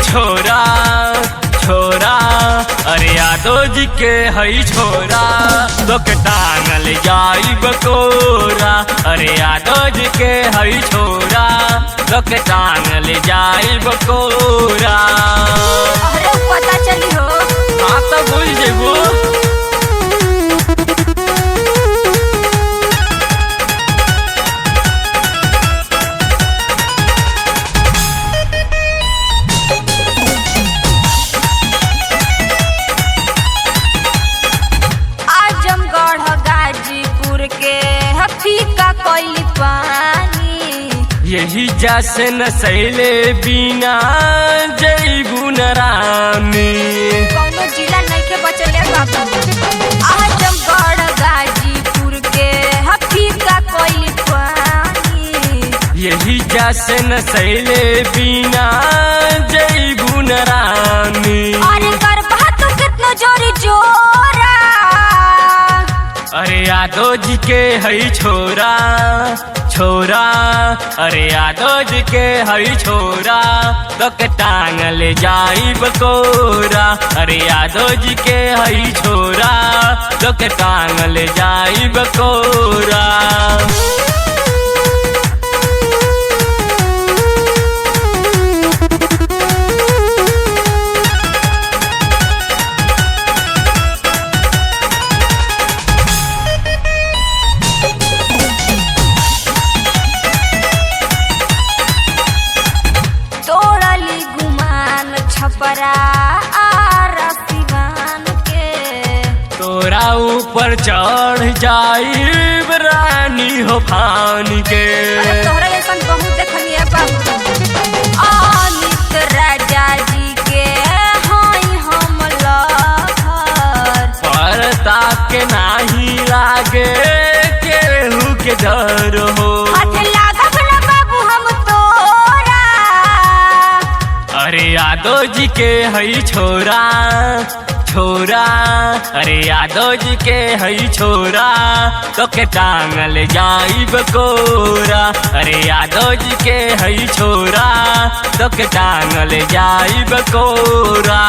छोरा छोरा, अरे यादव जी के हई छोरा, तो के टांगल जाई बकोरा। अरे यादव जी के हई छोरा, तो के टांगल जाई बकोरा। अरे पता चली हो। हाँ तो भूल जेबू। आजमगढ़ गाजीपुर के फीका कोई पानी, यही जैसे न सैले बिना जईबू न रानी। कौनो जिला नहीं के बचले बाबा। आजमगढ़ गाजीपुर के फीका कोई पानी, यही जैसे न सैले बिना जईबू न रानी। अरे कर बात कितना जोरी जोरा। अरे यादव जी के हई छोरा छोरा, अरे यादव जी के हई छोरा, तो के टांगल जाई बकोरा। अरे यादव जी के हई छोरा, तो के टांगल जाई बकोरा। तोड़ली गुमान छपरा आरा सिवान के, तोरा ऊपर चढ़ जाई रानी हो फान के। अरे तोहरा ऐसन बहुत देखनी है बाबू। अमित राजा जी के हाई हम लहर, पर ताके नाही लागे केहू के डर हो। हाथ लागब ना बाबू हम तोरा। अरे यादव जी के हई छोरा छोरा, अरे यादव जी के हई छोरा, तो के टांगल जाई बकोरा। अरे यादव जी के हई छोरा, तो के टांगल जाई बकोरा।